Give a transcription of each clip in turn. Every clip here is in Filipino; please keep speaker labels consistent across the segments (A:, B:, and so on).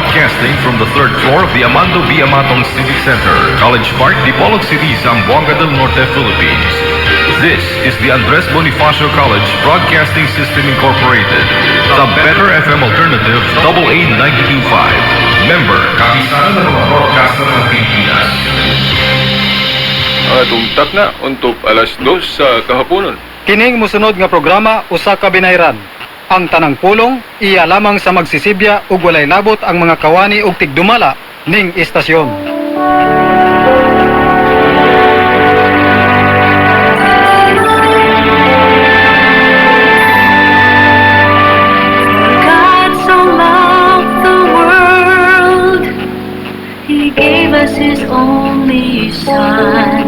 A: Broadcasting from the third floor of the Amando B. Amatong Civic Center, College Park, Dipolog City, Zamboanga del Norte, Philippines. This is the Andres Bonifacio College Broadcasting System Incorporated, the better FM alternative, AA 92.5. Member, Kapisanan ng mga broadcaster ng Pilipinas.
B: Tungtak na untuk alas 2 sa kahaponon.
C: Kining musunod nga programa usa ka binayran. Ang tanang pulong iya lamang sa magsisibya ug walay labot ang mga kawani ug tigdumala ning istasyon.
D: God so loved the world, He gave us His only Son,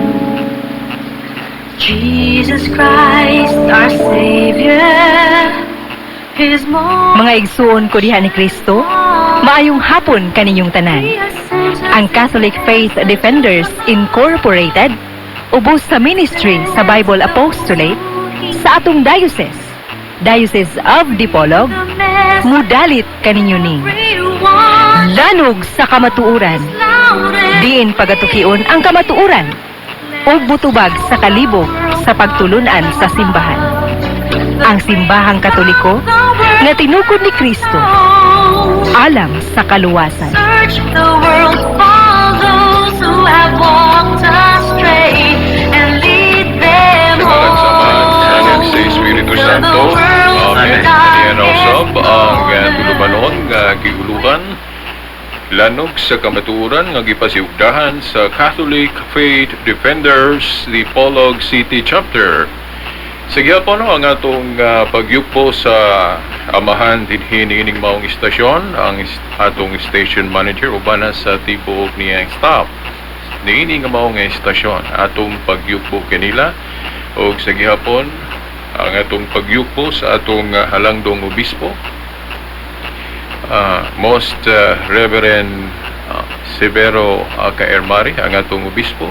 D: Jesus Christ, our Savior.
E: Mga igsuon ko diha ni Kristo, maayong hapon kaninyong tanan. Ang Catholic Faith Defenders Incorporated, ubos sa ministry sa Bible Apostolate sa atong Diocese of Dipolog, mudalit kaninyo ning lanog sa kamatuuran, diin pagatukion ang kamatuuran, ug butubag sa kalibog sa pagtulunan sa simbahan. Ang simbahang Katoliko nga tinukod ni Kristo alang sa kaluwasan.
D: Search the world for those who have walked astray and lead them home
B: Sa Espiritu
D: to the
B: Santo,
D: world
B: Amen.
D: where
B: Ayan usab ang tulumanon nga giulukan lanog sa kamatuoran nga gipasiugdahan sa Catholic Faith Defenders Dipolog City Chapter. Sige po no, ang atong pagyupo sa amahan dinhi niining maong istasyon, ang atong station manager uban na sa tibuok niyang staff niining maong istasyon, atong pagyupo kanila og sa gihapon ang atong pagyupo sa atong halangdong obispo, Most Reverend Severo Kaermari, ang atong obispo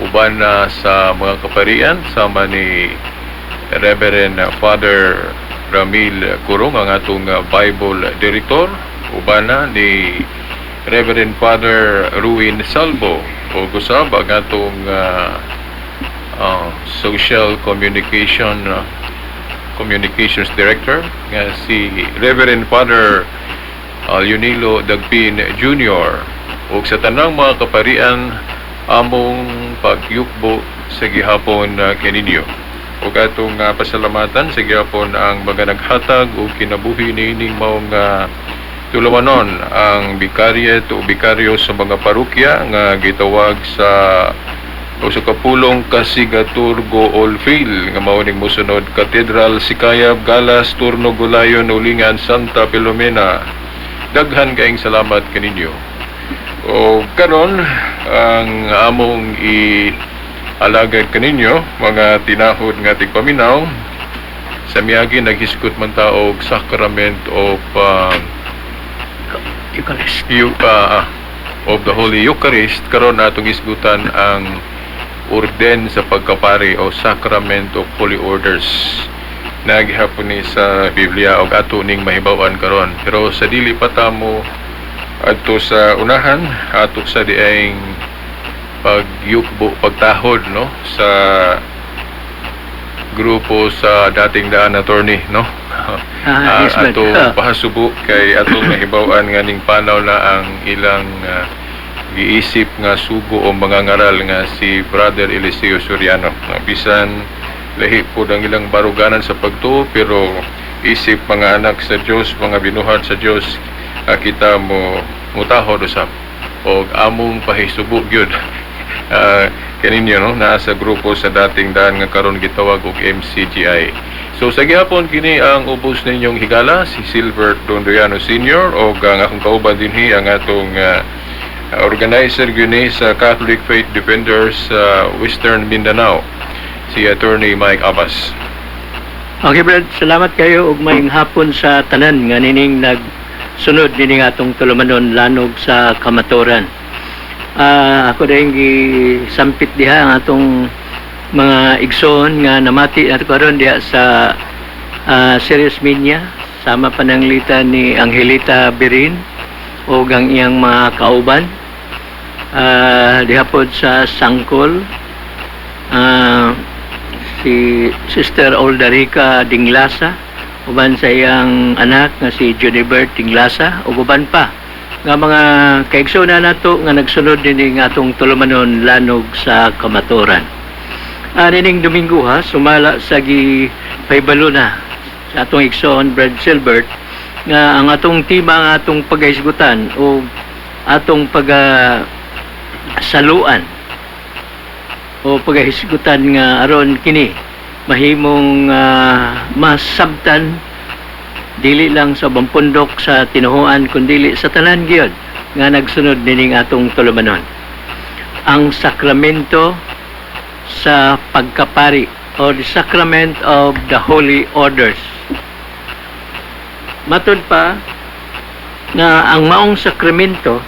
B: uban na sa mga kaparian sama ni Reverend Father Ramil Curong, ang atong Bible Director, uban na ni Reverend Father Ruin Salvo o gusab ang atong Social Communications Director nga si Reverend Father Leonilo Dagpin Jr. o sa tanang mga kaparian among pagyukbo sa gihapon kaninyo. O atong pasalamatan sa gihapon ang mga naghatag o kinabuhi niining maong tulumanon ang bikariet o bikaryo sa mga parokya nga gitawag sa sa kapulong Kasigaturgo Olfil nga mao ning mosunod Cathedral Sikayab, Galas, Turno, Gulayon, Ulingan, Santa Filomena. Daghan kaayong salamat kaninyo. O karon ang among alagad kaninyo, mga tinahod nga tigpaminaw, sa miyagi naghiskot man taog Sacrament of Eucharist. Of the Holy Eucharist. Karon atong isgutan ang orden sa pagkapari o Sacrament of Holy Orders. Naghihapon ni sa Biblia og ato ning mahibaw-an karon. Pero sa dili pa tamo adto sa unahan, ato sa diayng pagyukbo, pagtahod no sa grupo sa dating daan attorney no.
F: Yes,
B: ato pahasubo kay atong nahibaw-an nga ning panaw na ang ilang giisip nga sugo o mga ngaral nga si Brother Eliseo Soriano. Bisan lahi po ang ilang baruganan sa pagtuo pero isip mga anak sa Dios, mga binuhat sa Dios, kita mo mutahod usab og among pahisubo gyud kaninyo no naa sa grupo sa dating daan nga karon gitawag og MCGI. So sa gihapon kini ang ubos ninyong higala si Silver Dondoyano Sr. og ang akong kauban dinhi ang atong organizer gyud sa Catholic Faith Defenders Western Mindanao, si Attorney Mike Abbas.
F: Okay, Brad, salamat kayo ug maayong hapon sa tanan nga nining nagsunod nining atong tulumanon lanog sa kamaturan. Ako dahil gisampit diha ang atong mga igsoon nga namati nato karon diha sa Serious Minya, sama pananglitan ni Angelita Birin o ang iyang mga kauban. Dihapod sa Sangkol, si Sister Oldarica Dinglasa, uban sa iyang anak nga si Junibert Dinglasa, ug uban pa nga mga kaigsoon nato nga nagsunod din nga atong tulumanon lanog sa kamaturan. Nining Domingo sumala sa gipaybalo na sa atong igsoon Brad Silbert nga ang atong tema nga atong pagahisgutan o atong saluan o pagahisgutan nga aron kini mahimong masabtan dili lang sa bampundok sa tinuhuan kundi sa tanan gyud nga nagsunod nining atong tulumanon. Ang sakramento sa pagkapari or the sacrament of the holy orders. Matod pa na ang maong sakramento,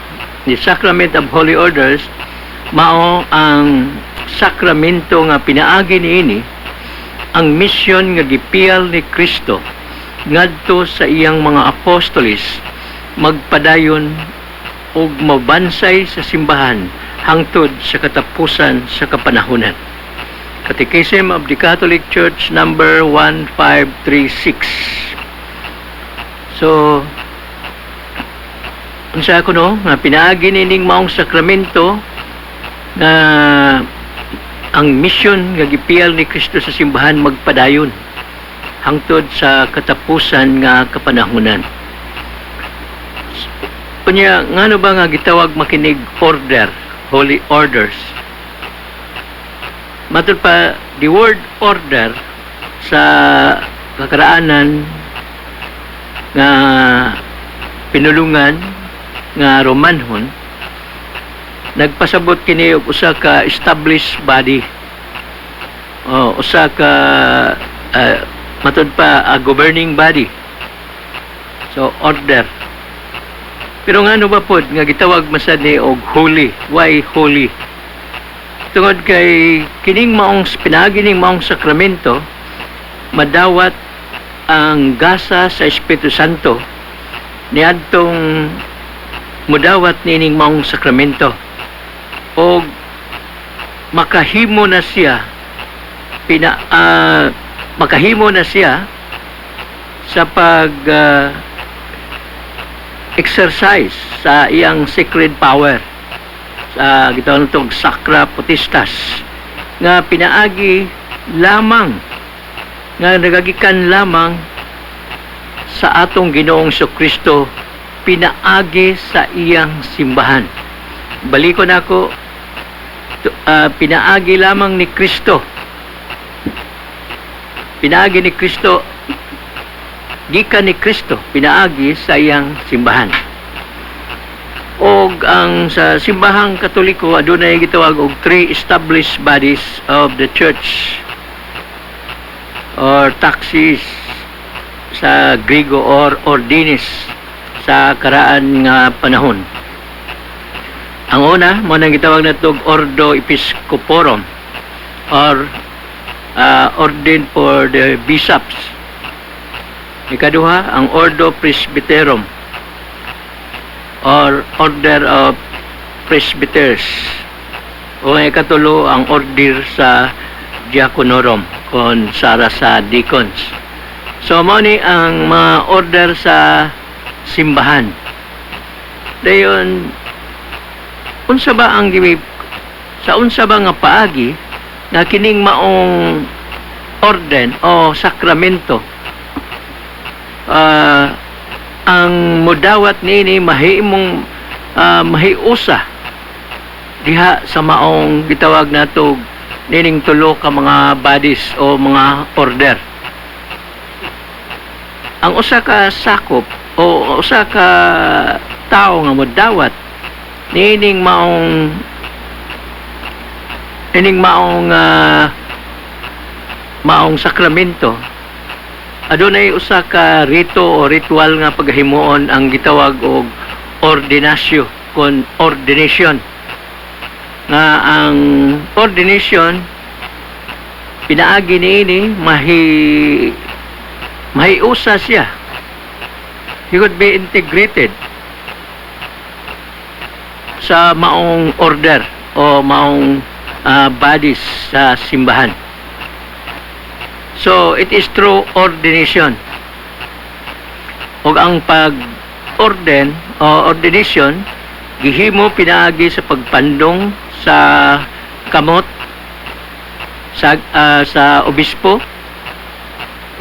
F: the sacrament of holy orders, mao ang sakramento nga pinaagi niini ang misyon nga gipiyal ni Kristo ngadto sa iyang mga apostolis magpadayon ug mabansay sa simbahan hangtod sa katapusan sa kapanahunan. Catechism of the Catholic Church number 1536. So, unsa ko no nga pinaagi nining maong sakramento na ang misyon nga gipiyal ni Kristo sa simbahan magpadayon hangtod sa katapusan nga kapanahunan. Unya ngano ba nga gitawag makinig order, holy orders? Matod pa, the word order sa kakaraanan nga pinulungan nga Romanhon, nagpasabot kini og usa ka established body o usa ka matod pa a governing body. So order. Pero ngano ba pod nga gitawag masad ni og holy? Why holy? Tungod kay kining maong pinagining maong sakramento madawat ang gasa sa Espiritu Santo niadtong mudawat nining maong sakramento o makahimo na siya makahimo na siya sa pag exercise sa iyang sacred power sa gitawag nitong Sacra Potestas nga pinaagi lamang nga nagagikan lamang sa atong Ginoong Kristo pinaagi sa iyang simbahan. Balikon ako, pinaagi lamang ni Kristo. Pinaagi ni Kristo, gikan ni Kristo, pinaagi sa iyang simbahan. O ang sa simbahang Katoliko, adunay gitawag og three established bodies of the church or taxis sa Griego or ordinis sa karaan nga panahon. Ang una, mo nang gitawag natog Ordo Episcoporum or Ordin for the Bishops. Ikaduha, ang Ordo Presbyterum or Order of Presbyters. O ang ikatulo, ang Order sa Diaconorum kon sara sa deacons. So mo ni ang mga order sa simbahan. Dayon unsa ba ang sa unsa ba nga paagi nga kining maong orden o sakramento ang mudawat niini mahimong mahiusa diha sa maong gitawag natog nining tulo ka mga bodies o mga order. Ang usa ka sakop o usa ka tao nga modawat nining maong sakramento, adunay usa ka rito o ritual nga paghimuon ang gitawag og ordinatio kon ordination. Nga ang ordination pinaagi niini mahiusa siya. He could be integrated sa maong order o maong bodies sa simbahan. So it is through ordination. O ang pag-orden o ordination gihimo pinaagi sa pagpandong sa kamot sa obispo,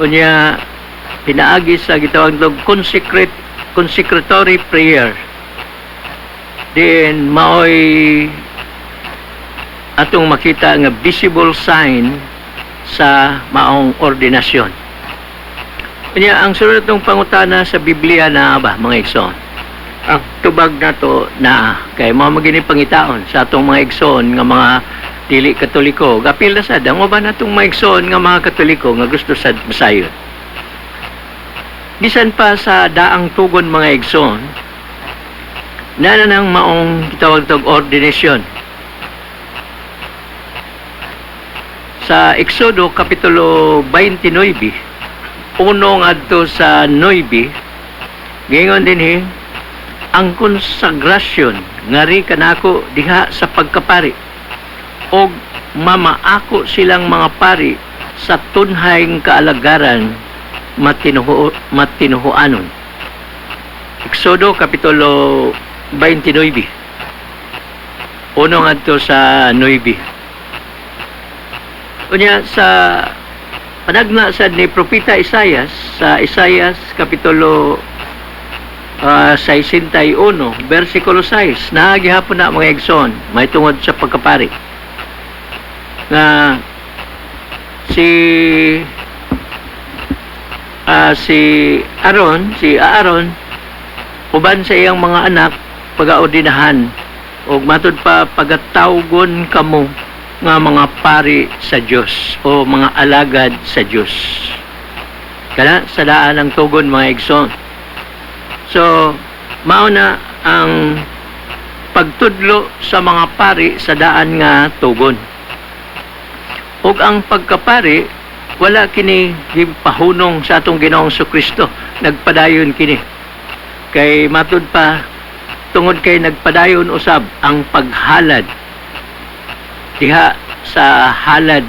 F: unya pinaagi sa gitawag og consecratory prayer. Then maoy atong makita nga visible sign sa maong ordinasyon. Unya ang sunod ng pangutana sa Biblia na ba mga igsoon, ang tubag nato na kay mao magini pangitaon sa atong mga igsoon nga mga dili Katoliko, gapil na sad ang uban natong mga igsoon nga mga Katoliko nga gusto sad masayon. Bisan pa sa daang tugon mga igsoon, na nang maong gitawag og ordination. Sa Exodo kapitulo 29, uno ngadto sa 9, gingon dinhi ang konsagrasyon ngari kanako diha sa pagkapari og mamaako silang mga pari sa tunhayng kaalagaran matinuhoanon. Exodo kapitulo 29, uno ngadto sa 9. Unya sa panagna sa ni Propeta Isaias sa Isaias kapitulo 61 versikulo 6 na gihapon na mga igsoon may tungod sa pagkapari nga si Aaron uban sa iyang mga anak pagaordinahan ug matud pa pagatawgon kamo nga mga pari sa Dios o mga alagad sa Dios. Kana sa daan ng tugon mga igsoon. So mao na ang pagtudlo sa mga pari sa daan nga tugon. Ug ang pagkapari wala kini gipahunong sa atong Ginoong Kristo, nagpadayon kini. Kay matud pa tungod kay nagpadayon usab ang paghalad diha sa halad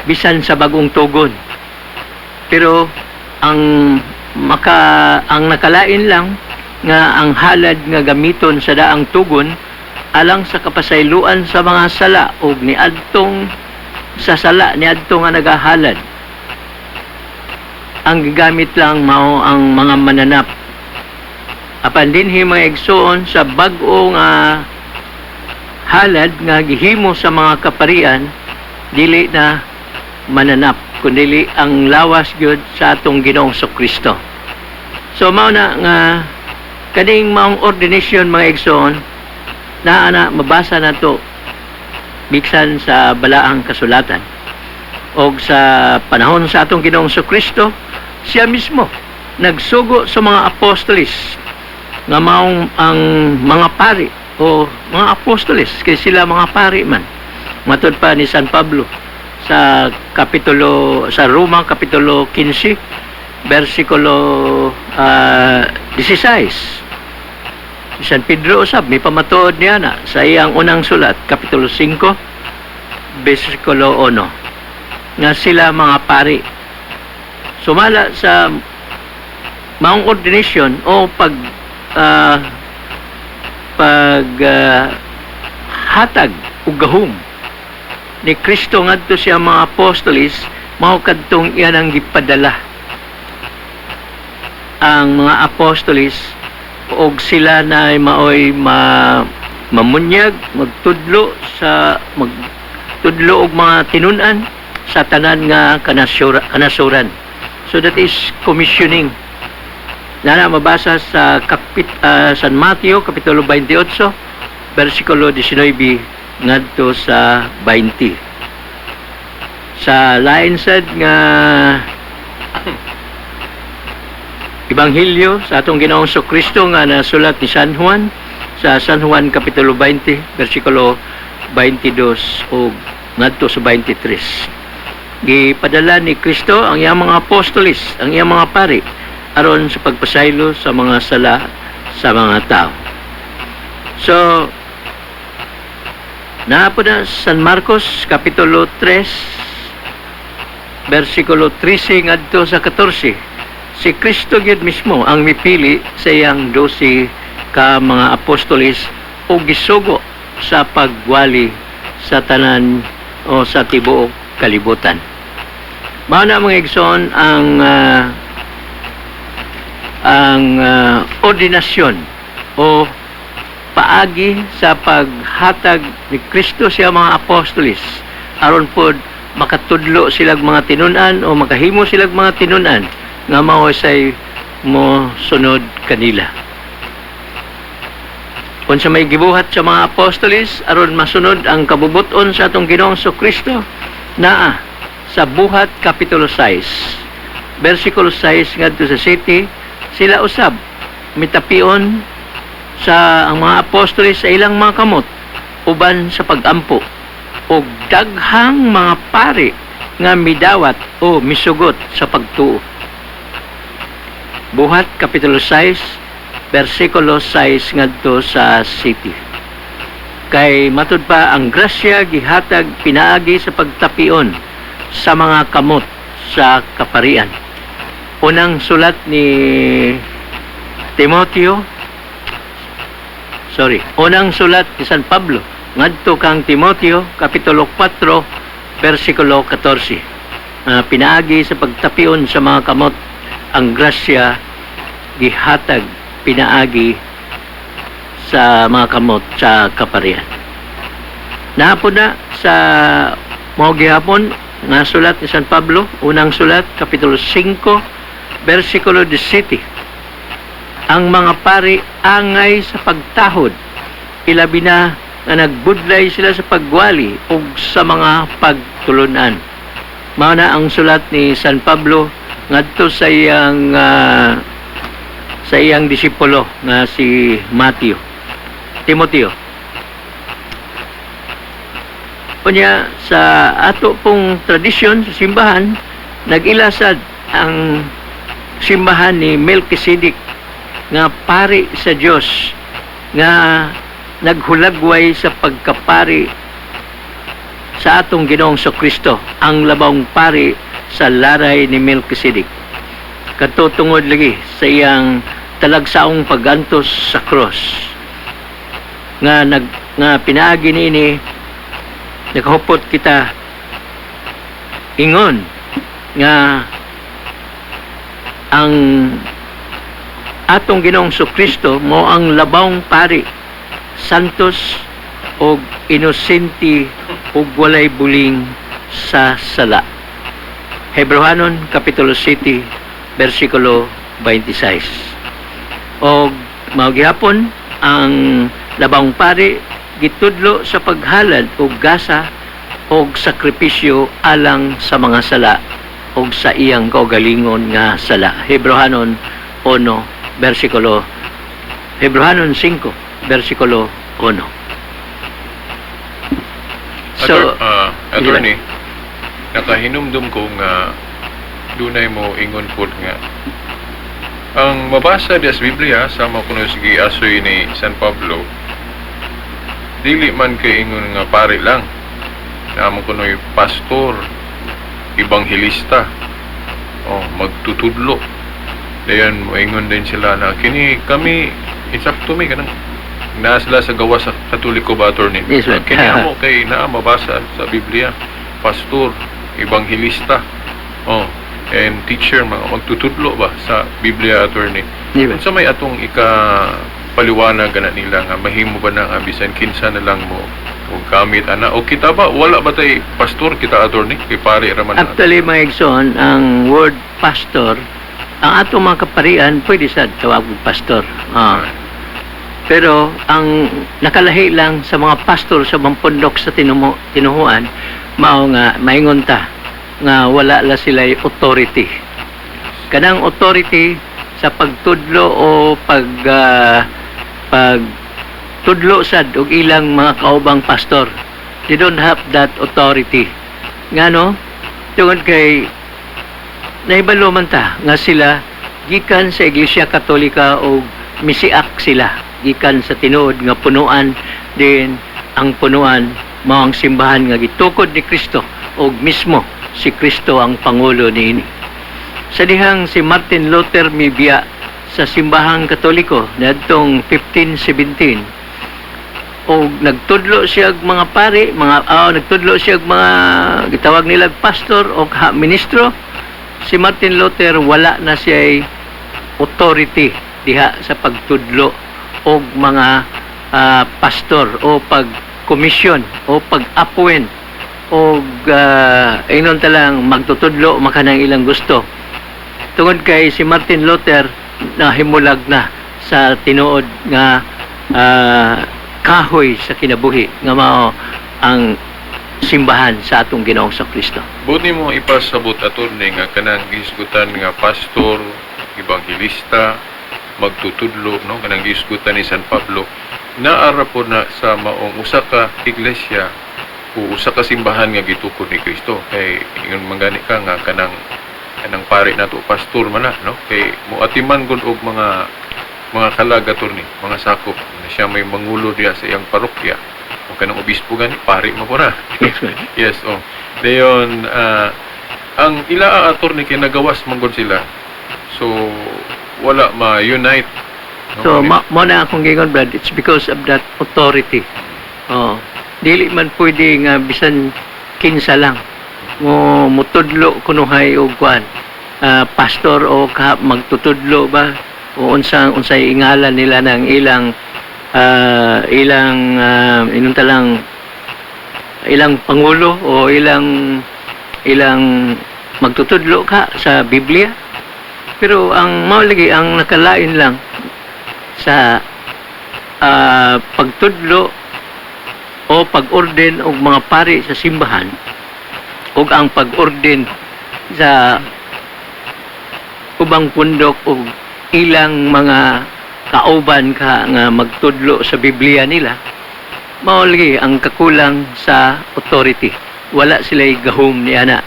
F: bisan sa bagong tugon. Pero ang nakalain lang nga ang halad nga gamiton sa daang tugon alang sa kapasayloan sa mga sala ug niadtong sa sala niadto nga nagahalad. Ang gigamit lang mao ang mga mananap. Apan dinhi mga igsoon sa bag-o nga halad nga gihimo sa mga kaparian dili na mananap kundi ang lawas gyud sa atong Ginoong Kristo. So mao na nga kaning maong ordination mga igsoon na mabasa nato biksan sa balaang kasulatan og sa panahon sa atong Ginoong Kristo siya mismo nagsugo sa mga apostoles nga maong ang mga pari o mga apostoles kay sila mga pari man. Matud pa ni San Pablo sa Roma kapitulo 15 versikulo 16. Si San Pedro usab may pamatuod niya na sa iyang unang sulat kapitulo 5 versikulo 1 nga sila mga pari. Sumala sa maong ordination o hatag ug gahom ni Kristo ngadto siya mga apostoles mao kadtong iyan ang gipadala ang mga apostoles og sila na maoy mamunyag magtudlo og mga tinun-an sa tanan nga kanasuran. So that is commissioning. Nana mabasa sa San Mateo kapitulo 28 versikulo 19 ngadto sa 20. Sa lain sad nga Ebanghelyo sa atong Ginoong Kristo nga nasulat ni San Juan sa San Juan kapitulo 20 versikulo 22 o ngadto sa 23. Gipadala ni Kristo ang iyang mga apostoles, ang iyang mga pari aron sa pagpasaylo sa mga sala sa mga tao. So, po na San Marcos, Kapitulo 3, versikulo 13 ngadto sa 14. Si Kristo gyud mismo ang mipili sa iyang 12 ka mga apostolis o gisugo sa pagwali sa tanan o sa tibuok kalibutan. Mao na mga igsoon ang ordinasyon o paagi sa paghatag ni Kristo sa mga apostolis aron pod makatudlo silang mga tinunan o makahimo silang mga tinunan nga mao say mo sunod kanila. Unsa may gibuhat sa mga apostolis aron masunod ang kabubuton sa atong Ginoong Kristo naa sa Buhat Kapitulo 6 versikulo 6 ngadto sa 7, sila usab mitapion sa ang mga apostolis sa ilang mga kamot uban sa pagampo o daghang mga pari nga midawat o misugot sa pagtuo. Buhat Kapitulo 6 versikulo 6 ngadto sa 7. Kay matud pa ang grasya gihatag pinaagi sa pagtapion sa mga kamot sa kaparian. Unang sulat ni Unang sulat ni San Pablo ngadto kang Timoteo Kapitulo 4 versikulo 14. Pinaagi sa pagtapion sa mga kamot ang grasya gihatag pinaagi sa mga kamot sa kaparian. Nahapon na sa mga gihapon nga sulat ni San Pablo, unang sulat Kapitulo 5 versikulo 17. Ang mga pari angay sa pagtahod, ilabi na nga nagbudlay sila sa pagwali ug sa mga pagtulunan. Mao na ang sulat ni San Pablo ngadto sa iyang disipulo nga si Timoteo. Kunya sa ato pong tradisyon sa simbahan, nagilasad ang simbahan ni Melchizedek nga pari sa Dios nga naghulagway sa pagkapari sa atong Ginoong Kristo, ang labang pari sa laray ni Melchizedek. Katutungod lagi sa iyang talagsaong paggantos sa cross nga pinaagi niini nakahupot kita ingon nga ang atong Ginoong Kristo mo ang labang pari, santos o inosente o walay buling sa sala. Hebrehanon Kapitulo 7 versikulo 26. O maugihapon ang labang pari gitudlo sa paghalad og gasa og sakripisyo alang sa mga sala og sa iyang kaugalingon nga sala. Hebrehanon 5 versikulo 1. So,
B: attorney, nakahinumdum ko nga dunay mo ingon pod nga ang mabasa sa Biblia sama kuno sige asoy ni San Pablo dili man kay ingon nga pari lang namo kuno'y pastor, ebanghelista o magtutudlo dayon moingon din sila na kini kami insakto mi kanang naa sila sa gawas sa Katoliko ba attorney?
F: Yes, sir.
B: Kini amo kay naa mabasa sa Biblia pastor, ebanghelista and teacher mga magtutudlo ba sa Biblia attorney?
F: Yes,
B: Unsa may atong paliwanag na nila nga mahimo ba na nga bisan kinsa na lang mo o gamit ana o kita ba wala ba tay pastor kita attorney kay pare ra man
F: actually, mga igsoon, ang word pastor, ang atong mga kaparian pwede sad tawag og pastor. Pero ang nakalahi lang sa mga pastor sa Mampondok sa tinuhuan, mao nga maingon ta nga wala la sila'y authority. Kanang authority sa pagtudlo o pagtudlo sad og ilang mga kaubang pastor. They don't have that authority. Ngano? Tungod kay nahibalo man ta nga sila gikan sa Iglesia Katolika o misiak sila. gikan sa tinuod nga punuan, din ang punuan mao ang simbahan nga gitukod ni Kristo ug mismo si Kristo ang pangulo niini. Sa dihang si Martin Luther mibiya sa simbahang Katoliko niadtong 1517 o nagtudlo siya og mga pari, nagtudlo siya og mga gitawag nila pastor o ministro. Si Martin Luther wala na siya authority diha sa pagtudlo og mga pastor o pag-komisyon o pag-appoint o inon talang magtutudlo makanang ilang gusto. Tungod kay si Martin Luther nahimulag na sa tinuod nga kahoy sa kinabuhi nga mao ang simbahan sa atong Ginoong Kristo.
B: Buti mo ipasabot attorney nga kanang gisgutan nga pastor, ebanghilista, magtutudlo, no, kanang gisgutan ni San Pablo, naara po na sa maong usa ka iglesia o usa ka simbahan nga gitukod ni Kristo. Kay ingon mangani ka nga kanang pare nato pastor man na, no, kay muatiman gud og mga kalag attorney, mga sakop na siya may mangulo diya sa iyang parokya o kanang obispo gani pare mo po na. Yes, oh. Dayon ang ila attorney kay nagawas man gud sila, so wala ma-unite, no?
F: So mo na akong gingon, Brad, it's because of that authority. Dili man pwede nga bisan kinsa lang mo mutudlo kunuhay og kuan pastor o magtutudlo ba o unsay ingalan nila ng ilang pangulo o ilang magtutudlo ka sa Biblia. Pero ang maulagi ang nakalain lang sa pagtudlo o pag-orden og mga pari sa simbahan ug ang pag-orden sa ubang pundok ug ilang mga kauban ka nga magtudlo sa Biblia nila, maulagi ang kakulang sa authority. Wala sila'y gahom ni ana.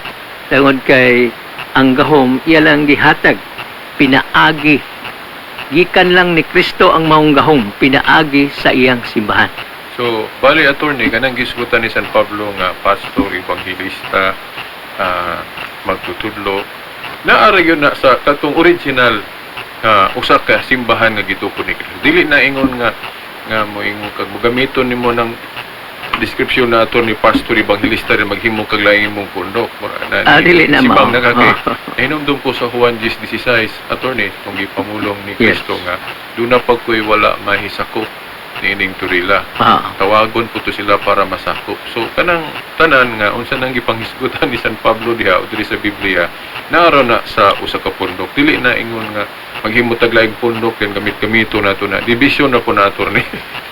F: Tungod kay ang gahom iya lang gihatag, pinaagi. Gikan lang ni Kristo ang maong gahom, pinaagi sa iyang simbahan.
B: So, bali attorney, kanang gisgutan ni San Pablo nga pastor, evangelista, magtutudlo, naara yun na sa katong original usa ka simbahan nga gitukod ni Kristo. Dili na ingon nga mo ingon kag gamiton nimo ng description na attorney, pastor, evangelista rin maghimo kag laing imong pundok.
F: Dili na
B: simbang
F: mao.
B: nakakay. Inom po sa Juan 10:16 attorney kung gipamulong ni Kristo nga duna pag ko'y wala mahisakop niining turila. Tawagon po to sila para masakop. So kanang tanan nga unsa nang gipanghisgutan ni San Pablo diha o diri sa Biblia naaro na sa usa ka pundok. Dili na ingon nga maghimo tag laing pundok ken gamit-gamito nato na division na po na attorney.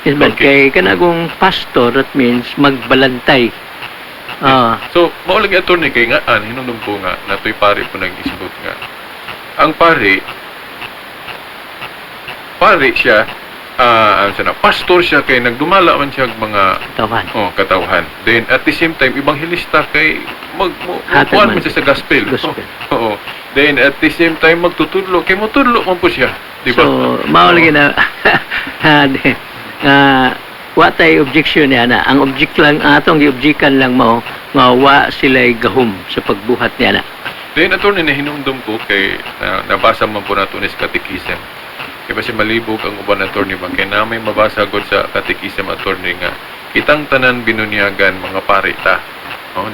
F: Yes, but kay kanagong pastor, that means magbalantay.
B: So maulagi attorney kay nga hinumdum ko nga natoy pare po nag-isgot nga ang pare siya pastor siya kay nagdumala man siya mga katawhan. Then at the same time ebanghilista kay magkuan man siya sa gospel. Oo. Then at the same time magtutudlo kay motudlo man po siya, di ba?
F: So maulagi na watay objection niya na. Ang object lang atong giobjekan lang mao nga wa sila'y gahom sa pagbuhat niya na.
B: Then attorney na hinumdum ko kay nabasa man po nato ni sa Catechism. Kaya kasi malibog ang uban attorney ba? Kaya na may mabasa god sa Catechism attorney nga kitang tanan binunyagan mga parita.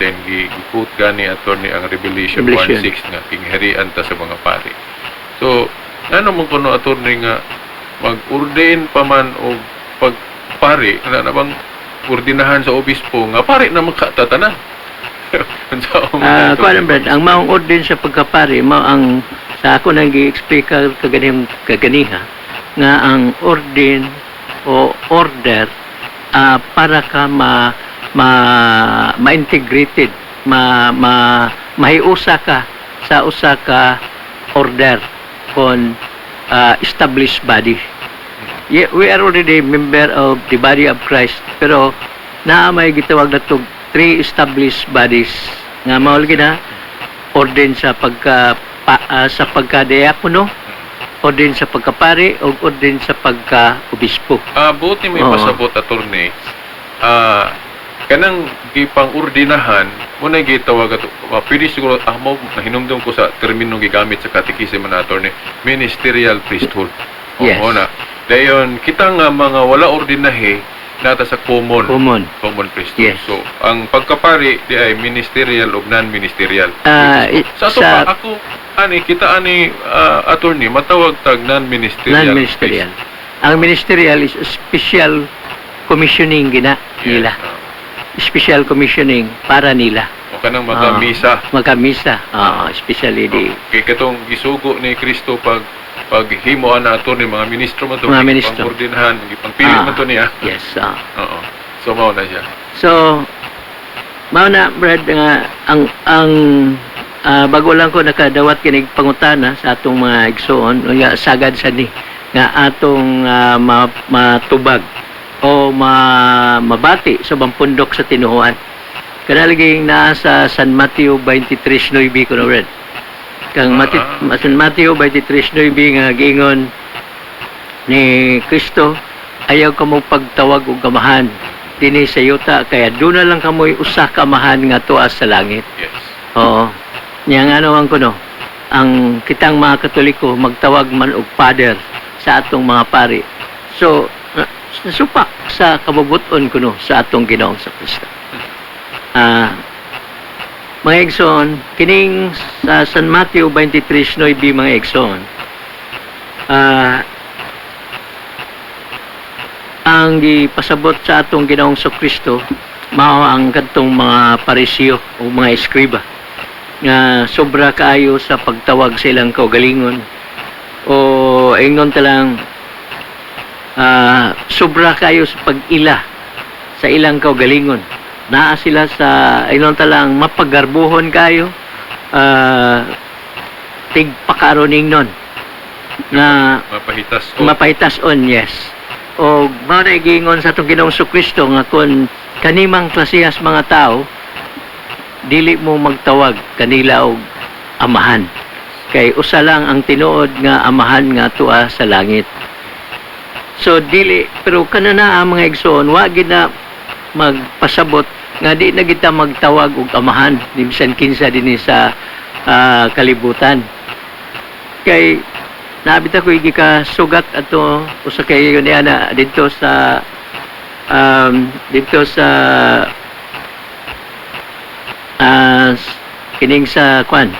B: Then gi-quote gani attorney ang Revelation 1:6 nga kingharian ta sa mga pari. So ano mo kuno attorney nga mag-ordain pa man o pagpari na bang ordinahan sa obispo nga pari na magkatatanan.
F: Brad, ang maong ordain sa pagkapari mao ang sa ako nang gi-explain kaganiha nga ang ordain o order para ka ma-integrated, mahiusa ka sa usa ka order kon established body. Yeah, we are already member of the body of Christ, pero naa may gitawag na to 3 established bodies nga maulgi na ordain sa pagkadiakono, orden sa pagkapari o orden sa pagka-obispo.
B: Buti may
F: Oo.
B: pasabot, attorney. Kanang gipang-ordinahan, muna gitawag ato. Pwede siguro, mo, nahinumdum ko sa terminong gigamit sa katikism na attorney, ministerial priesthood.
F: Yes.
B: Muna. Dayon, kita nga mga wala ordinahe, nata sa common priesthood.
F: Yes.
B: So, ang pagkapari di ay ministerial o non-ministerial. Sa ato
F: sa
B: pa, ako, kita attorney, matawag tag non-ministerial.
F: non-ministerial. Ang ministerial is special commissioning nila. Special commissioning para nila.
B: O kanang magamisa.
F: Magamisa. Especially di
B: Kay katong gisugo ni Kristo paghimo na ato ni mga ministro man to,
F: Mga ministro.
B: pangordinahan, gipangpili man to niya.
F: Yes.
B: Oo. So mao na siya.
F: So, mao na, Brad, nga, ang bago lang ko nakadawat kinig pangutana sa atong mga igsoon, nga sagad sa ni, nga atong matubag o mabati sa bampundok sa tinuhuan. Kanalaging nasa San Mateo 23:9 ko na rin. Kang San Mateo 23:9 nga gingon ni Kristo, ayaw ka mo pagtawag og kamahan dinhi sa yuta, kaya doon na lang kamoy usa ka amahan nga tuas sa langit.
B: Yes.
F: Oo. Niyang ano ang kuno, ang kitang mga Katoliko magtawag man og Father sa atong mga pari. So, nasupak sa kabubuton kuno sa atong Ginoong sa Kristo. Mga igsoon, kining sa San Mateo 23:9 mga igsoon, ang gipasabot sa atong Ginoong sa Kristo mao ang kadtong mga pariseo o mga eskriba nga sobra kaayo sa pagtawag sa ilang kaugalingon o ingon talang sobra kayo sa pag-ila sa ilang kaugalingon. Naa sila sa ingon talang mapagarbuhon kayo, tigpakaroning nun na mapahitas-on, yes. O mao na igingon sa atong Ginoong Kristo nga kun kanimang klasehas mga tao dili mo magtawag kanila og amahan, kay usa lang ang tinuod nga amahan nga tuwa sa langit. So dili, pero kanana ang mga igsoon wa gid na magpasabot nga di na kita magtawag og amahan ni bisan kinsa dinhi sa kalibutan. Kay nabita ko gikasugat ato usa kay yun ana dito sa kining sa kwan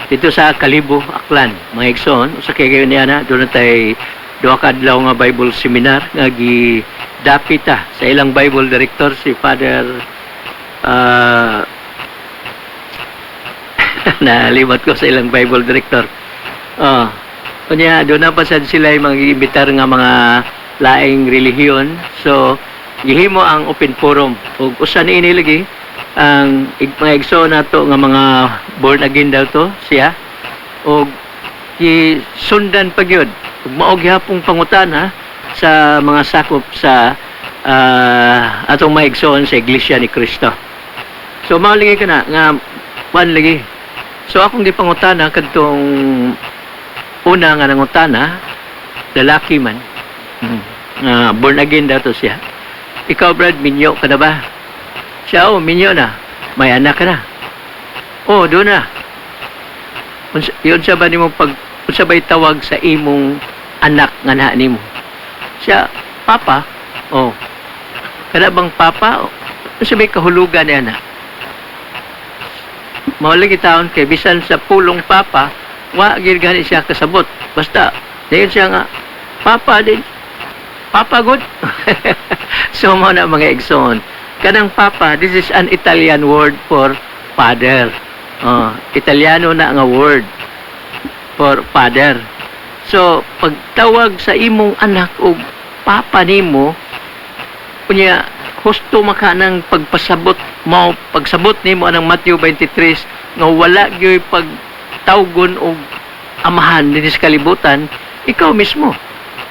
F: dito sa Kalibo, Aklan, mga igsoon, usa kay yun ana doon tay duha ka adlaw nga Bible seminar nga gidapita sa ilang Bible director si Father nalimot ko sa ilang Bible director. Kunya doon na pasad sila yung mga imbitar nga mga laing relihiyon. So gihimo ang open forum ug usa niini lagi ang mga igsoon nato nga mga born again daw to siya ug gisundan pagyud ug mao gihapong pangutana sa mga sakop sa atong mga igsoon sa Iglesia ni Cristo. So mao lagi kana nga one lagi. So akong gipangutana kadtong una nga nangutana, lalaki man, born again daw to siya. Ikaw, Brad, minyo ka na ba? Siya, minyo na. May anak ka na. Doon na. Yun sa ba ni mo sabay tawag sa imong anak nga na nimo? Siya, Papa. Kada bang Papa? Sabay kahulugan niya na. Maulang taon kay bisan sa pulong Papa, wa gid gani siya kasabot. Basta dayon siya nga Papa din. Papa good. So mo na mga igsoon. Kanang Papa, this is an Italian word for father. Italiano na nga word for father. So pagtawag sa imong anak og Papa nimo, kunya husto makanang pagpasabot mo, pagsabot nimo anang Matthew 23 nga wala gyoy pagtawgon og amahan dinhi sa kalibutan, ikaw mismo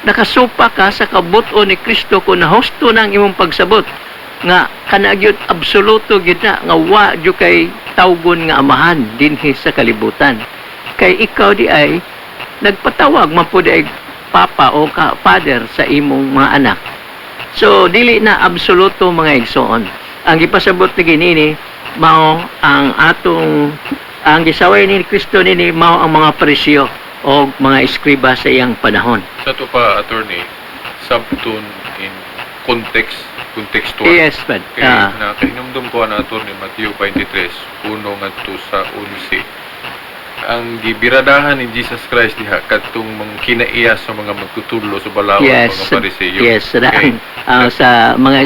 F: nakasupa ka sa kabut-on ni Kristo kung nahusto nang imong pagsabot nga kanagyod absoluto gyud na nga wa gyo kay tawgon nga amahan dinhi sa kalibutan. Kay ikaw di ay nagpatawag man po daig papa o father sa imong mga anak. So dili na absoluto mga igsoon. Ang gipasabot ni ginini mao ang atong ang gisaway ni Kristo nini mao ang mga parisyo o mga eskriba sa iyang panahon.
B: Sa to pa, attorney, subtune in contextual.
F: Yes, but
B: Kay nakahinumdum ko na attorney Matthew 23, 1 ngadto sa 11. Ang gibiradahan ni Jesus Christ diha katong mga kinaiya sa mga magtutulo sa balaod
F: yes,
B: mga Pariseo.
F: yes, sa mga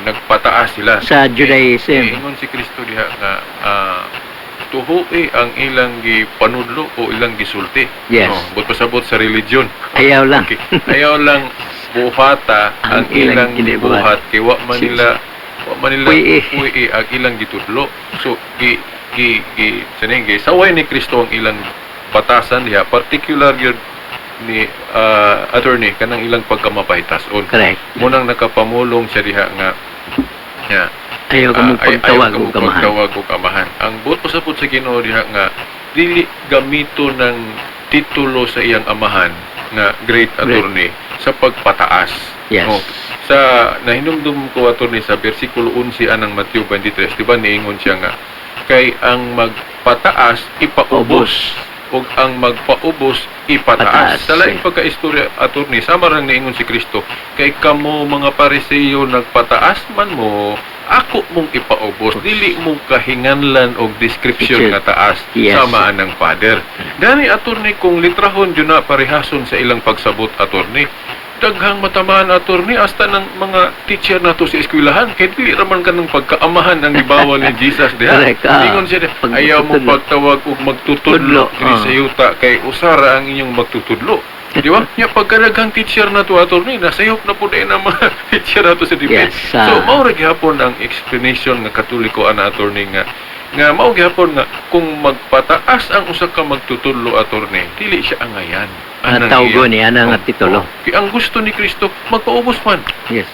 B: nagpataas sila.
F: sa Judaism.
B: Ingon si Kristo diha nga tuhoy ang ilang gipanudlo o ilang gisulti.
F: Yes.
B: But pasabot sa religion.
F: Ayaw lang.
B: Okay. Ayaw lang buhata ang ilang gibuhat kay wa man nila puyi ang ilang gitudlo. So saway ni Kristo ang ilang batasan diha, particular yun ni attorney kanang ilang pagkamapahitason.
F: Correct.
B: Munang nakapamulong siya diha nga
F: Ayaw ka mong pagtawag
B: o kamahan. Ang buot pasapot sa Ginoo diha nga dili gamito ng titulo sa iyang amahan nga great attorney sa pagpataas.
F: Yes.
B: Sa nahinumdum ko attorney sa bersikulo 11 anang Matthew 23, di ba niingon siya nga kay ang magpataas ipaubos ug ang magpaubos ipataas. Sa laing pagkaistorya attorney sama ra niingon si Kristo kay kamo mga Pariseo nagpataas man mo ako mong ipaubos dili mo kahinganlan og description nga taas sama anang Father. Gani attorney kung litrahon jud na parehason sa ilang pagsabot attorney daghang matamaan attorney hasta ng mga teacher nato sa eskwelahan kay dili raman kanang pagkaamahan ang gibawal ni Jesus diha. Ingon siya ayaw mo pagtawag og magtutudlo kini sa yuta kay usara ang inyong magtutudlo. Di ba? Nya pagkadaghang teacher nato attorney nasayop na pud na mga teacher nato sa debate. So mao ra gyapon ang explanation nga katoliko ana attorney nga mao gyapon nga kung magpataas ang usa ka magtutudlo attorney dili siya angayan.
F: Tawgo ni ana nga titulo.
B: Kay ang gusto ni Kristo magpaubos man.
F: Yes.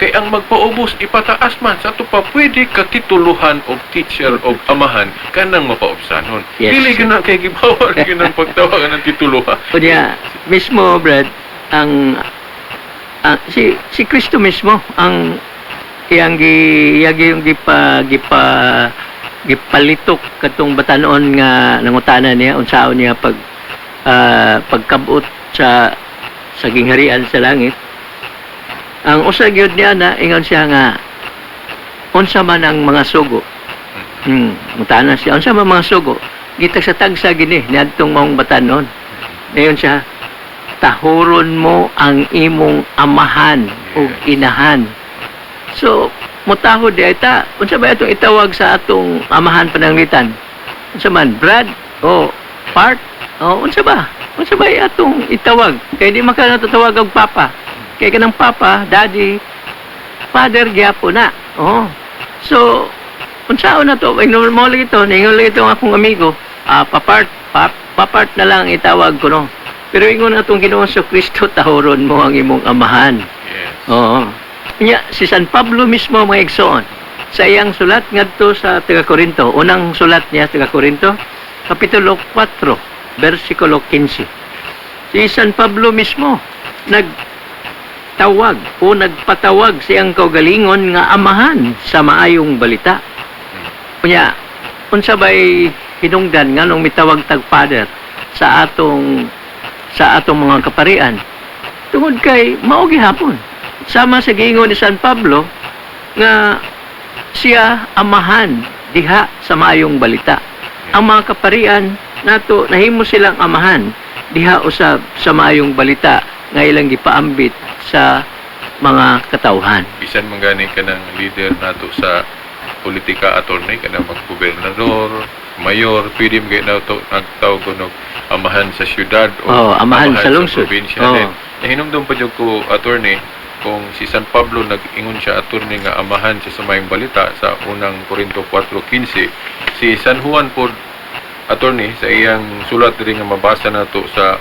B: Kay ang magpaubos ipataas man sa ato pa pwede ka tituluhan og teacher og amahan kanang mapaubsanon.
F: Yes.
B: Dili gyud kay gibawal gyud ang pagtawag ng tituluhan.
F: Kunya mismo Brad ang si Kristo mismo ang iyang gipalitok katong batanon nga nangutana niya unsaon niya pagkabot sa gingharian sa langit. Ang usa gyud niya na ingon siya nga unsa man ang mga sugo. Mutana siya unsa man mga sugo. Gitag sa tagsa gini niadtong maong batanon. Dayon siya tahuron mo ang imong amahan ug inahan. So mutahod di ta unsa ba atong itawag sa atong amahan pananglitan? Unsa man Brad o Part? Unsa ba atong itawag? Kay di maka natatawag og papa. Kay kanang papa, daddy, father gyapon na. So unsaon na to? Ay normal lagi to, ningon lagi to akong amigo. Papart na lang itawag ko no. Pero ingon atong Ginoo sa Kristo tahuron mo ang imong amahan. Nya si San Pablo mismo mga igsoon sa iyang sulat ngadto sa Taga-Corinto, unang sulat niya sa Taga-Corinto, kapitulo 4, versikulo 15. Si San Pablo mismo nagtawag o nagpatawag siyang kaugalingon nga amahan sa maayong balita. Kunya, unsa ba'y hinungdan nga nung mitawag tag Father sa atong mga kaparian? Tungod kay mao gihapon. Sama sa giingon ni San Pablo nga siya amahan diha sa maayong balita. Ang mga kaparian nato nahimo silang amahan diha usab sa maayong balita nga ilang gipaambit sa mga katawhan.
B: Bisan man gani kanang leader nato sa politika attorney kanang mag-gobernador, mayor, pwede mo kayo nagtawag og amahan sa syudad o
F: amahan sa lungsod.
B: Probinsya din. Nahinumdum pa jud ko attorney kung si San Pablo nag-ingon siya attorney nga amahan siya sa mayong balita sa unang Corinto 4:15. Si San Juan po attorney sa iyang sulat diri nga mabasa nato sa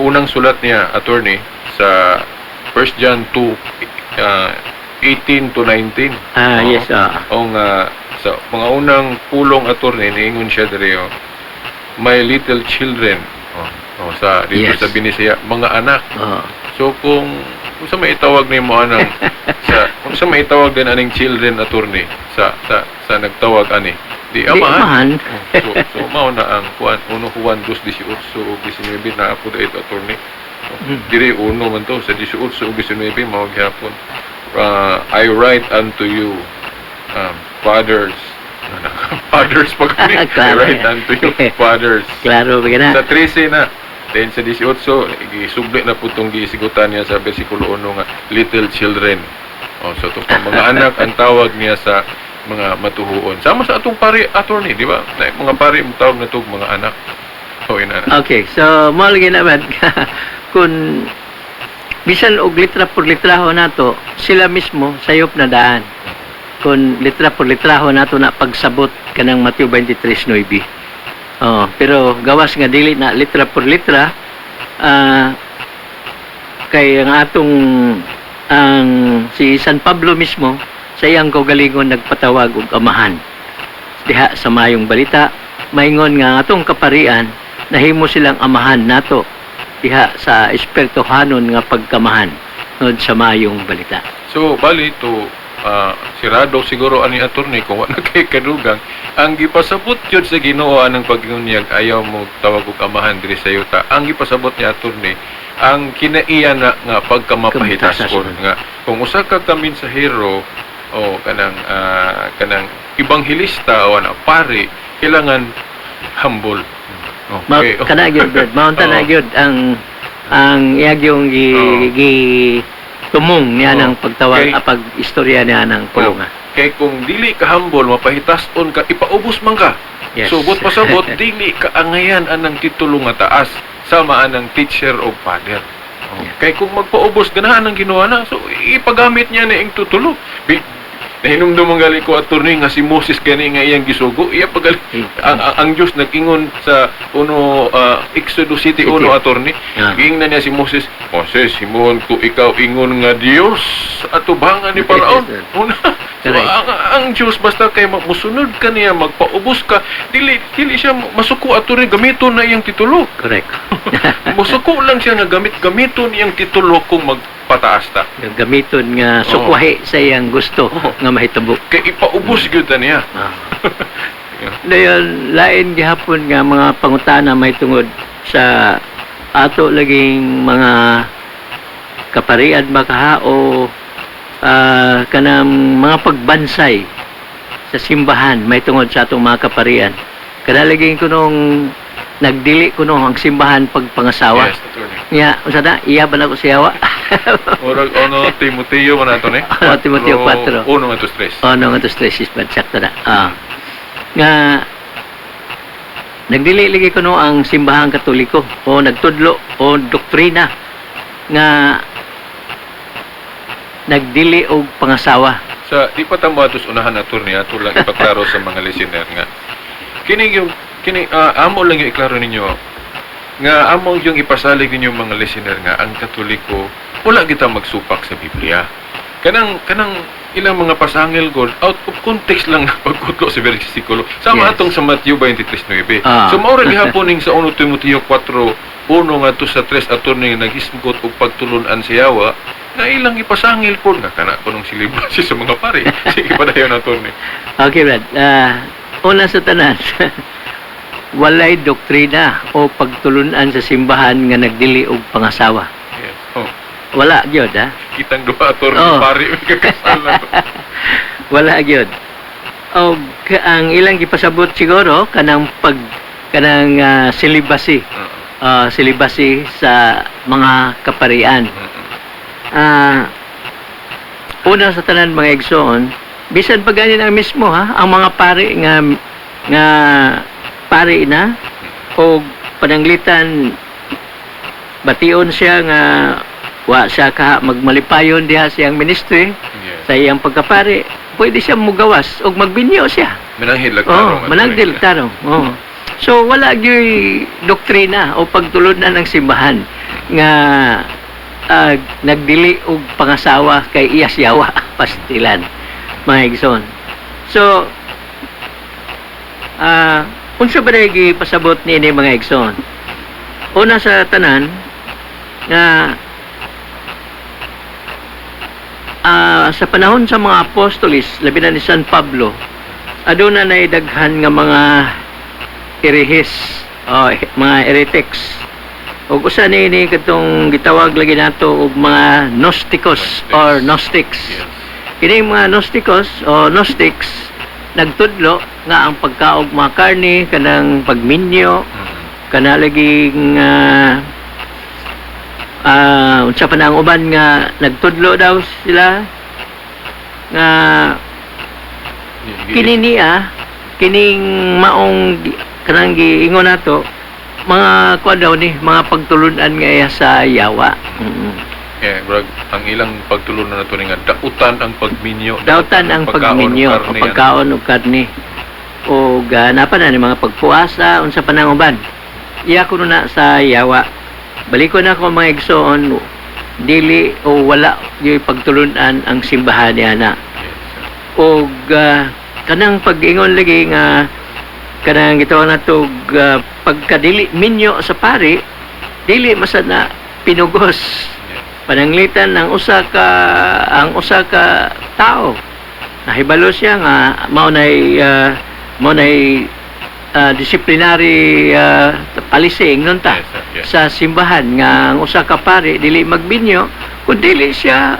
B: unang sulat niya attorney sa 1 John 2 18 to 19.
F: Yes.
B: O nga sa mga unang pulong attorney niingon siya diri my little children sa dito
F: Yes.
B: sa Binisaya mga anak.
F: Oh.
B: So kung sa may itawag ni mo anang kung sa may itawag din aning children attorney sa nagtawag ani di
F: Di
B: amahan.
F: amahan.
B: So mao na ang Juan 1 2 18 ug 19 na ako dito attorney. Diri uno man to sa 18 ug 19 mao gyapon. I write unto you fathers fathers pa kami. I
F: Klaro
B: write
F: yan.
B: unto you fathers.
F: Klaro ba na?
B: Sa 13 na. Then sa 18, gisubli na po itong giisigutan niya sa versikulo 1 nga, little children. So ito pa, mga anak ang tawag niya sa mga matuhuon. Sama sa atong pari attorney, di ba? Na, mga pari ang tawag na itong mga anak. Ina.
F: Okay, so mo lagi naman kung bisan og litra por litraho nato, sila mismo sayop na daan. Kung litra por litraho nato na pagsabot kanang Mateo 23:9. Pero gawas nga dili na litra por litra, kay ang atong si San Pablo mismo sa iyang kaugalingon nagpatawag og amahan diha sa mayong balita, maingon nga atong kaparian nahimo silang amahan nato diha sa espirituhanon nga pagkamahan tungod sa mayong balita.
B: So, bali to sirado siguro ani attorney kung wala kay kadugang ang gipasabot yun sa Ginoo anang paggunyag ayaw mo tawag og amahan diri sa yuta ang gipasabot ni attorney ang kinaiya na nga pagkamapahitaskon nga kung usa ka mensahero o kanang ibanghilista o pari kailangan humble. Okay.
F: Kana gyud Brad, maunta na gyud ang iyagyong gi tumong niya ng pagtawag pag-istorya niya ng pulungan.
B: Kay kung dili ka humble, mapahitason ka, ipaubos man ka.
F: Yes.
B: So, pasabot, dili ka angayan anang titulo nga taas, sama anang teacher o father. Kay kung magpaubos, ganahan ang ginawa na, so ipagamit niya na yung tutulo. Nahinumdum ang gali ko attorney nga si Moses gani nga iyang gisugo iya pagali ang Dios nag-ingon sa Exodus City 1 attorney giingnan niya si Moses himon ko ikaw ingon nga Dios atubangan ni Paraon una so, ang Dios basta kay musunod ka niya magpaubos ka dili siya masuko attorney gamiton na iyang titulo
F: Correct.
B: musuko lang siya nga gamiton iyang titulo kung magpataas ta
F: Gamiton nga sukwahi sa iyang gusto nga mahitabo.
B: Kay ipaubos gyud ta niya.
F: Dayon lain gihapon nga mga pangutana may tungod sa ato laging mga kaparian makaha o kanang mga pagbansay sa simbahan may tungod sa atong mga kaparian. Kada laging kunong nagdili kuno ang simbahan pagpangasawa.
B: Yes, attorney.
F: Nya usa na iya ba na ko siyawa?
B: Orag Timoteo man ato ni.
F: Timoteo 4.
B: 1 nga 3.
F: Ano nga to stress is bad sakto na. Nga nagdili lagi kuno ang simbahan Katoliko o nagtudlo o doktrina nga nagdili og pangasawa.
B: Sa di pa tamo atos unahan attorney ato lang ipaklaro sa mga listener nga kini amo lang yung iklaro ninyo nga amo yung ipasalig ninyo mga listener nga ang Katoliko wala kita magsupak sa Biblia kanang ilang mga pasangil god out of context lang na pagkutlo sa bersikulo sama
F: Yes.
B: atong sa Matthew 23:9
F: Ah.
B: so maura gihapon ning sa 1 Timoteo 4:1 nga to sa 3 attorney naghisgot og pagtulunan sa yawa nga ilang ipasangil po nga kana kunong silibasyo sa mga pari sige padayon attorney.
F: Okay, Brad. Una sa tanan, walay doktrina o pagtulunan sa simbahan nga nagdili og pangasawa.
B: Yes.
F: Wala gyud ha.
B: Kitang duha attorney
F: Oh.
B: pari kakasal na to.
F: Wala gyud. Og ang ilang gipasabot siguro kanang celibacy. Celibacy sa mga kaparian. Una sa tanan mga igsoon, bisan pa ganin ang mismo ang mga pari nga pari na o pananglitan bation siya nga wa siya ka magmalipayon diha siyang ministry
B: Yes.
F: sa iyang pagkapari, pwede siya mugawas o magbinyo siya.
B: Mananghid lang
F: Managdil tarong. So wala gyud doktrina o pagtulunan ng simbahan nga nagdili og pangasawa kay iyas yawa pastilan mga igsoon. So Unsa ba na pasabot ni mga igsoon? Una sa tanan nga sa panahon sa mga apostolis, labi na ni San Pablo, aduna na daghan nga mga herehis, mga heretics. O usa ni katong gitawag lagi nato og mga Gnosticos or Gnostics. Kini mga Gnosticos o Gnostics nagtudlo nga ang pagkaog mga karne kanang pagminyo kana laging unsa pa na ang uban nga nagtudlo daw sila nga kini niya kining maong kanang giingon nato mga kuan daw ni mga pagtulunan nga iya sa yawa.
B: Brag, ang ilang pagtulunan na ito nga dautan ang pagminyo.
F: Dautan ang pagminyo o pagkaon o karne. O ganapan na ni mga pagpuasa unsa pa nang uban. Iya ko na sa yawa. Baliko na ko mga igsoon dili o wala yung pagtulunan ang simbahan niya na. O kanang pag-ingon lagi nga kanang gitawag na to pagkadili minyo sa pari dili masad na pinugos pananglitan ng usa ka tao nahibalo siya nga mao nay disciplinary policing nun ta sa simbahan nga ang usa ka pari dili magbinyo kun dili siya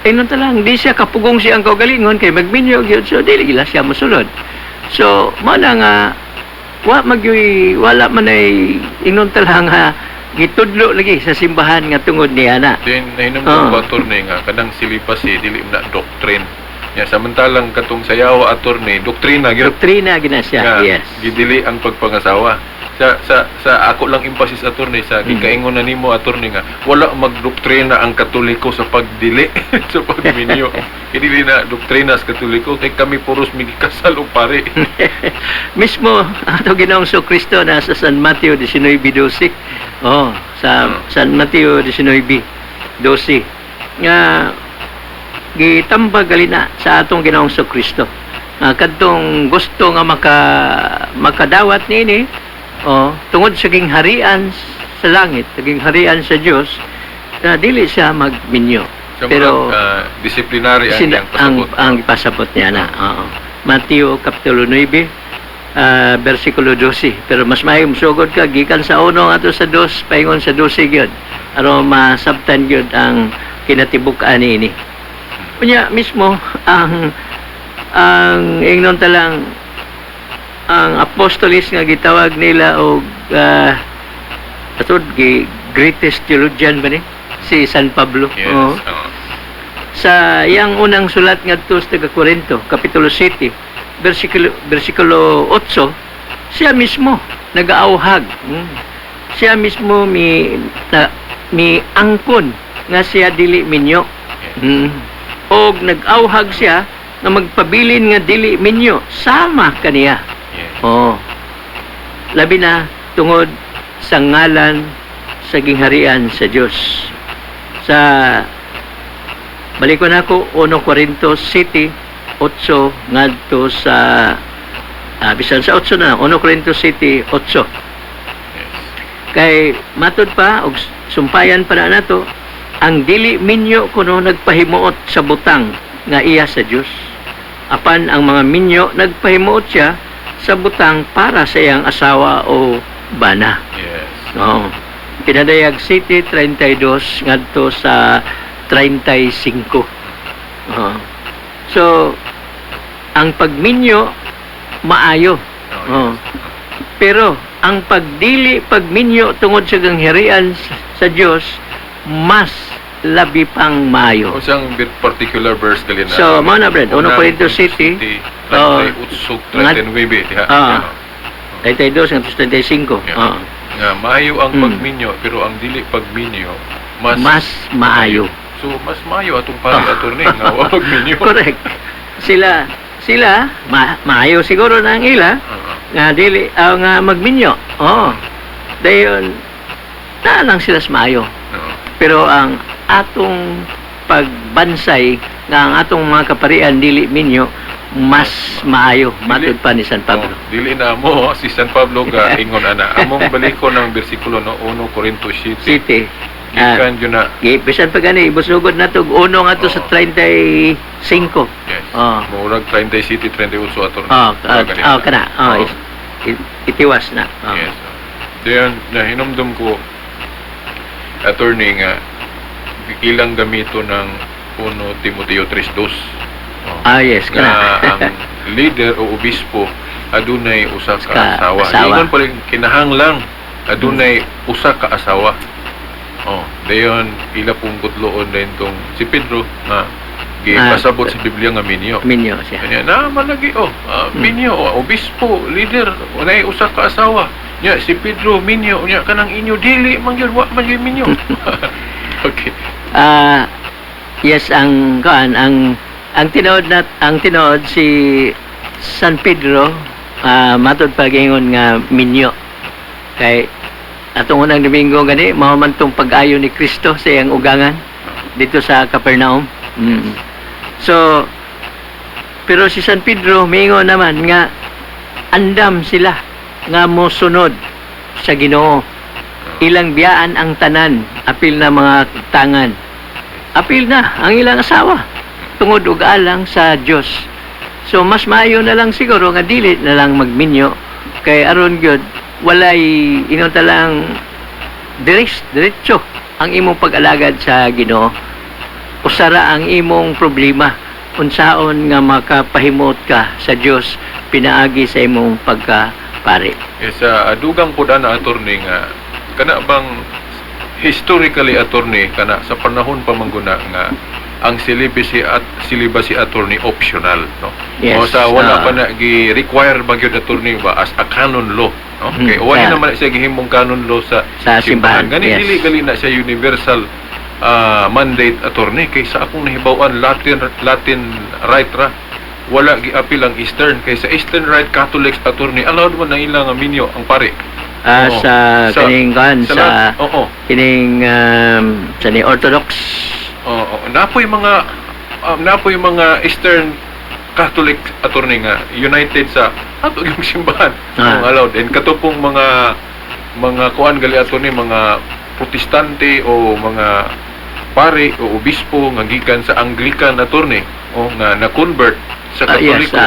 F: nun ta lang di siya kapugong siyang kaugalingon kay magbinyo gyud so dili gila siya mosulod. So, mana nga wala man ay inon talang gitudlo lagi sa simbahan nga tungod niya na.
B: Then nahinam ko attorney nga kanang silipas dili na doctrine. Ya samantalang katong sayawa attorney doktrina gyud.
F: Doktrina gina siya. Yes.
B: Gidili ang pagpangasawa. Sa ako lang emphasis attorney sa gikaingon na nimo attorney nga wala magdoktrina ang Katoliko sa pagdili sa pagminyo. Dili na doktrina sa Katoliko kay kami puros migikasal og pare.
F: Mismo ato Ginoong Kristo na sa San Mateo 19:12. Sa San Mateo 19:12 nga gitambag galina sa atong Ginoong Kristo. Kadtong gusto nga makadawat nini tungod sa ging harian sa langit, saging harian sa Dios, dili siya magminyo.
B: So,
F: pero
B: disciplinary ang pasabot.
F: Ang pasabot niya na. Mateo kapitulo 9 versikulo 12. Pero mas mahim sugod ka gikan sa 1 ato sa 2 paingon sa 12 gyud. Aron masabtan gyud ang kinatibuk-an ini. Unya mismo ang ingnon talang ang apostolis nga gitawag nila og greatest theologian ba ni si San Pablo.
B: Yes.
F: Sa iyang unang sulat ngadto sa Korinto kapitulo 7 versikulo 8 siya mismo nagaauhag. Siya mismo mi angkon nga siya dili minyo. Og nag-auhag siya nga magpabilin nga dili minyo sama kaniya. Labi na tungod sa ngalan sa gingharian sa Dios. Sa balikon ako 1 Corinto 7:8 ngadto sa bisan sa 8 na 1 Corinto 7:8. Kay matud pa og sumpayan pa na nato ang dili minyo kuno nagpahimuot sa butang nga iya sa Dios. Apan ang mga minyo nagpahimuot siya sa butang para sa iyang asawa o bana.
B: Yes.
F: Pinadayag City 32 ngadto sa 35. So ang pagminyo maayo. Pero ang pagminyo tungod sa gangharian sa Dios mas labi pang maayo.
B: O siyang particular verse gali na.
F: So, mao na Brad, 1 Corinto 7,
B: 39 diha.
F: 32 hanggang 35.
B: Nga maayo ang pagminyo pero ang dili pagminyo
F: Mas maayo.
B: So mas maayo atong pari attorney nga wa pagminyo.
F: Correct. Sila maayo siguro na ang ila nga dili nga magminyo. Dayon na lang sila sa maayo. Pero ang atong pagbansay nga ang atong mga kaparian dili minyo mas maayo matud pa ni San Pablo.
B: Dili na mo si San Pablo ga ingon ana. Among baliko ng bersikulo no 1 Corinto 7.
F: City.
B: Gikan yun na.
F: Bisan pa gani ibusugod na to uno nga to sa 35.
B: Yes.
F: Oh.
B: Murag 37, 38 ato.
F: Kana. Itiwas na.
B: Yes. Diyan nahinumdum ko attorney nga ilang gamito ng 1 Timoteo 3:2.
F: Yes,
B: Nga
F: kana.
B: ang leader o obispo adunay usa ka
F: Asawa.
B: asawa. Ingon pala kinahanglang adunay usa ka asawa. Dayon ila pong gutloon din tong si Pedro nga gipasabot sa Biblia nga minyo.
F: Minyo siya.
B: Kanya na malagi minyo obispo leader unay usa ka asawa. Nya si Pedro minyo nya kanang inyo dili man gyud wa man gyud minyo. Okay.
F: Yes, ang tinuod si San Pedro matud pagingon nga minyo kay atong unang Domingo gani mao man tong pag-ayo ni Kristo sa iyang ugangan dito sa Capernaum. So pero si San Pedro mingon naman nga andam sila nga mosunod sa Ginoo. Ilang biyaan ang tanan, apil na mga tangan. Apil na ang ilang asawa tungod og alang sa Dios. So mas maayo na lang siguro nga dili na lang magminyo kay aron gyud walay ingon ta lang diretso ang imong pag-alagad sa Ginoo. Usara ang imong problema unsaon nga makapahimot ka sa Dios pinaagi sa imong pagkapari.
B: Yes, dugang po na attorney nga kana bang historically attorney kana sa panahon pa mangguna nga ang celibacy attorney optional, no?
F: Yes,
B: O sa wala pa na gi-require ba gyud attorney ba as a canon law, no? Kay wala naman siya gihimong canon law sa
F: simbahan.
B: Gani
F: Yes.
B: dili gali na siya universal mandate attorney kay sa akong nahibaw-an Latin right ra wala giapil ang Eastern kay sa Eastern Rite Catholics attorney allowed man na ilang minyo ang pare.
F: Sa kining sa kining sa ni Orthodox.
B: Napoy mga Eastern Catholic attorney nga united sa ato yung simbahan ang allowed and katupong mga kuan gali attorney mga protestante o mga pare o obispo nga gikan sa Anglican attorney o nga na-convert sa Katoliko.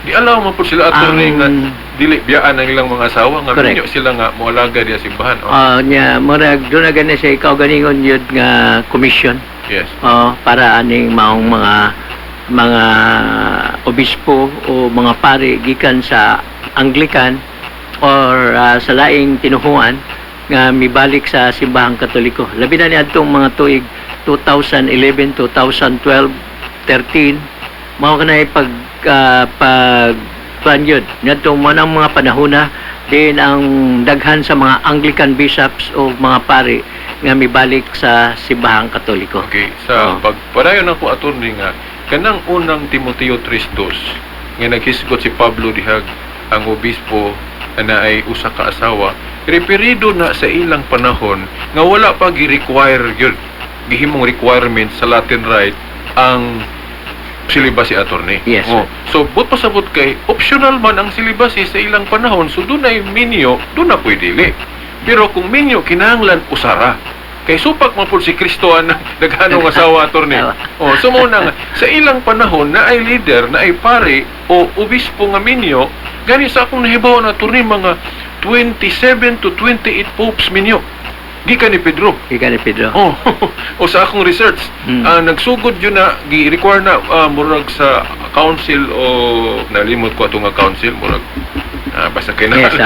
B: Di allow man po sila attorney nga dili biyaan ang ilang mga asawa nga minyo sila nga moalaga diya simbahan.
F: Nya murag do na gani sa ikaw ganingon yun nga commission.
B: Yes.
F: Para aning maong mga obispo o mga pare gikan sa Anglican or sa laing tinuhuan nga mibalik sa simbahang Katoliko. Labi na niadtong mga tuig 2011, 2012, 13 mao kanay pag yun. Niadtong mga panahon na din ang daghan sa mga Anglican bishops o mga pare nga mibalik sa simbahang Katoliko.
B: Okay, sa pagpadayon ako attorney nga kanang unang Timoteo 3:2 nga naghisgot si Pablo dihag ang obispo na ay usa ka asawa, referido na sa ilang panahon nga wala pa gi-require yun, gihimong requirement sa Latin Rite ang celibacy attorney.
F: Yes.
B: So, but pasabot kay optional man ang celibacy sa ilang panahon, so doon ay minyo, doon na pwede dili. Pero kung minyo, kinahanglan usara. Kay supak man po si Kristo ang naghanong asawa attorney. So muna nga, sa ilang panahon na ay leader, na ay pare o obispo nga minyo, gani sa akong nahibaw na attorney mga 27 to 28 popes minyo. Gikan ni Pedro. O sa akong research, nagsugod yun na, gi-require na murag sa council o nalimot ko atong nga council, murag basta kay na.
F: Yes,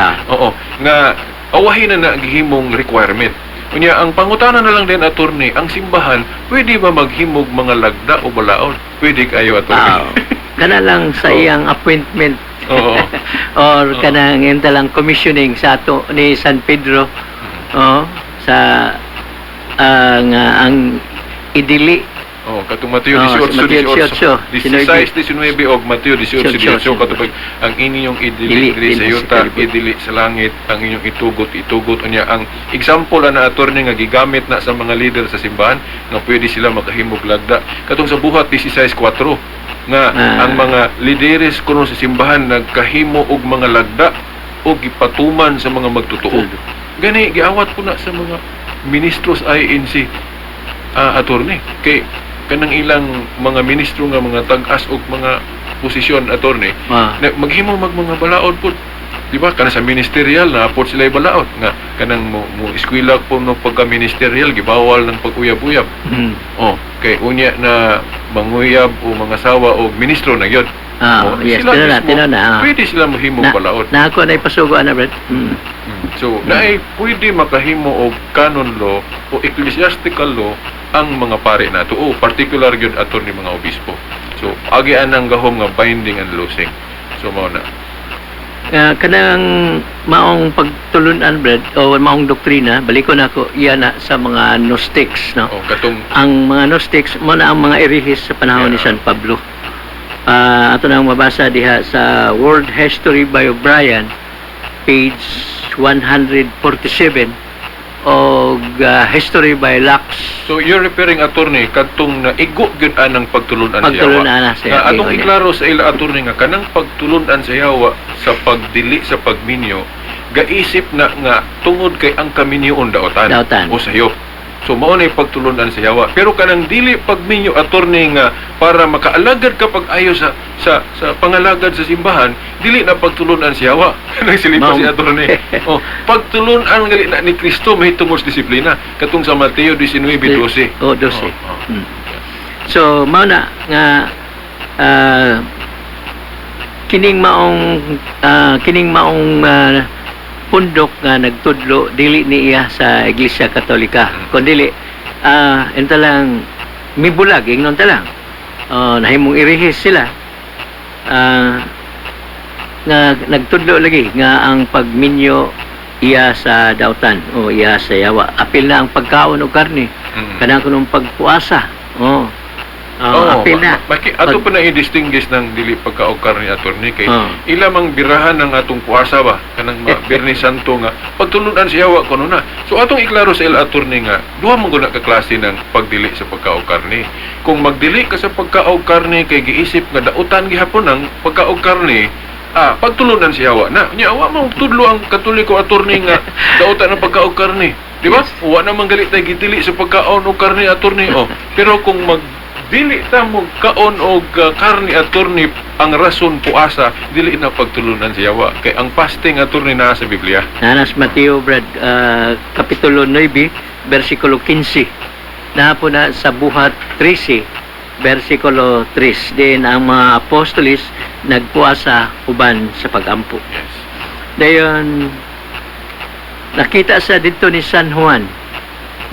B: nga awahin na gihimong requirement. Unya ang pangutana na lang din attorney, ang simbahan pwede ba maghimog mga lagda o balaod? Pwede kayo attorney.
F: Kana lang sa iyang appointment. Or kanang enta lang commissioning sa ato ni San Pedro. Sa nga ang idili
B: Oh, katong Mateo
F: Oh,
B: 18,
F: Mateo
B: 18, 16, 19 og Mateo 18, 18 katong ang inyong idili diri sa yuta, idili sa langit, ang inyong itugot unya. Ang example na attorney nga gigamit na sa mga leader sa simbahan nga pwede sila makahimog lagda. Katong sa buhat 16:4 nga ang mga lideres kuno sa simbahan nagkahimo og mga lagda o gipatuman sa mga magtutuo. Gani giawat ko na sa mga ministros INC attorney kay kanang ilang mga ministro nga mga tag-as og mga posisyon attorney na maghimo mga balaod pud, di ba? Kana sa ministerial na apod sila balaod nga kanang mo eskwela po no pagka ministerial gibawal ng pag-uyab-uyab. Oh, kay unya na manguyab o mga sawa o ministro na gyud.
F: Yes,
B: sila
F: tinana.
B: Pwede sila mahimo balaod.
F: Na ako na ipasugo na, Brad.
B: So, naay pwede makahimo og canon law o ecclesiastical law ang mga pare nato o particular gyud aton ni mga obispo. So, agian ang gahom nga binding and loosing. So, mao na.
F: Kanang maong pagtulunan, Brad, o maong doktrina, balik ko na ako iyan na sa mga Gnostics, no?
B: O katong
F: Ang mga Gnostics mo na ang mga erehis sa panahon ni San Pablo. Ato nang mabasa diha sa World History by O'Brien, page 147, o History by Lux.
B: So, you're referring attorney kadtong naigo gyud anang pagtulunan sa yawa.
F: Pagtulunan na siya.
B: Nga atong iklaro sa ila attorney nga kanang pagtulunan sa yawa sa pagdili sa pagminyo gaisip na nga tungod kay ang kaminyoon daotan. O sayop. So mao na pagtulunan sa yawa. Pero kanang dili pagminyo attorney nga para makaalagad ka pag-ayo sa pangalagad sa simbahan, dili na pagtulunan sa yawa. Kanang silipa si attorney. Oh, pagtulunan gali na ni Kristo mahitungod sa disiplina katong sa Mateo 19:12.
F: O 12. So mao na nga kining maong pundok nga nagtudlo dili ni iya sa Iglesia Katolika kun dili ento lang mibulag ingnon ta lang nahimong irehis sila nga nagtudlo lagi nga ang pagminyo iya sa dautan o iya sa yawa apil na ang pagkaon og karne kanang kunong pagpuasa apil na
B: ato pa na i-distinguish ng dili pagkaugkar ni attorney kay ilamang birahan ng atong puasa ba kanang Biyernes Santo nga pagtulunan sa yawa kuno na. So atong iklaro sa ila attorney nga duha man guna ka klase ng pagdili sa pagkaugkar ni. Kung magdili ka sa pagkaugkar ni kay giisip nga dautan gihapon ang pagkaugkar ni pagtulunan sa yawa na. Nya wa mo tudlo ang Katoliko attorney nga dautan ang pagkaugkar ni. Di ba? Wa na man galit tay gidili sa pagkaon og karne attorney pero kung dili ta mo kaon og karne attorney ang rason puasa dili na pagtulunan sa yawa kay ang fasting attorney na sa Biblia.
F: Nanas Mateo, Brad, kapitulo 9 bersikulo 15 na po na sa buhat 13 bersikulo 3 din ang mga apostolis nagpuasa uban sa pagampo.
B: Yes.
F: Dayon nakita sa dito ni San Juan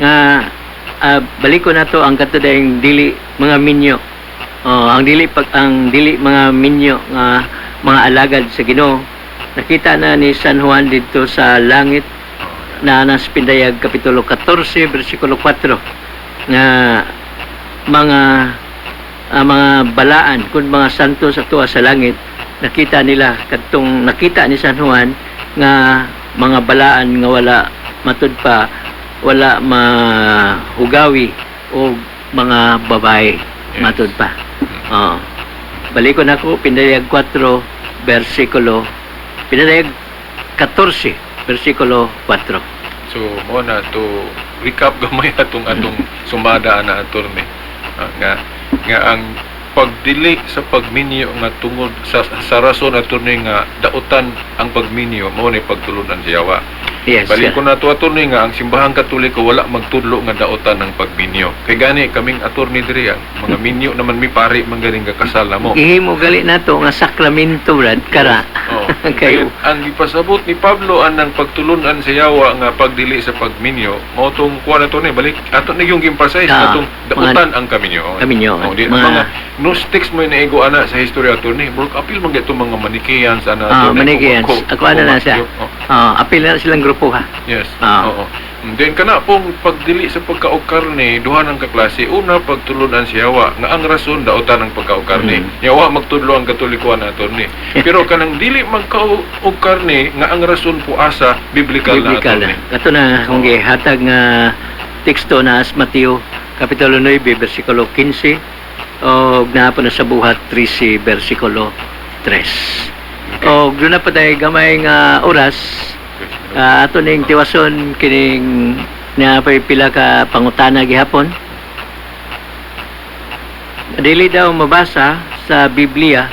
F: nga balik ko na to ang katudayang dili mga minyo. Ang dili mga minyo nga mga alagad sa Ginoo. Nakita na ni San Juan dito sa langit na nasa Pindayag kapitulo 14 bersikulo 4 nga mga balaan kun mga santo sa tuwa sa langit nakita nila kadtong nakita ni San Juan nga mga balaan nga wala matud pa wala mahugawi o mga babae matud pa. Balik ko na ko Pindayag 4 bersikulo Pindayag 14 bersikulo 4.
B: So mo na to recap gamay atong sumada na attorney nga ang pagdili sa pagminyo nga tungod sa rason attorney nga dautan ang pagminyo mao ni pagtulunan sa yawa.
F: Yes.
B: Balik ko na to attorney nga ang simbahang Katoliko wala magtudlo nga dautan ng pagminyo. Kay gani kaming attorney diri mga minyo naman mi pari man ganing kasal na mo.
F: Ihimo gali nato nga sakramento, Brad, kara.
B: Kay ang ipasabot ni Pablo anang pagtulunan sa yawa nga pagdili sa pagminyo mao tong kuha na to ni balik ato ni yung emphasize atong dautan ang kaminyo.
F: Mga
B: Gnostics mo inaigo ana sa history attorney. Murag apil man gito mga Manichaeans ana attorney.
F: Manichaeans. Ako ana na siya. Apil na silang grupo ha.
B: Yes.
F: Oo.
B: Then kana pong pagdili sa pagkaog karne duha ng kaklase. Una pagtulunan si Hawa nga ang rason daotan ng pagkaog karne. Yawa magtudlo ang katolikuan naton ni. Pero kanang dili magkaog karne nga ang rason po asa biblikal na
F: Biblikal
B: aton
F: na.
B: ni.
F: Kato na kung gihatag nga teksto na as Mateo Kapitulo 9 bersikulo 15 o gnapo na sa buhat 13 bersikulo 3. O doon na pa tayo gamay nga oras ato ning tiwason kining na pila ka pangutana gihapon. Dili daw mabasa sa Biblia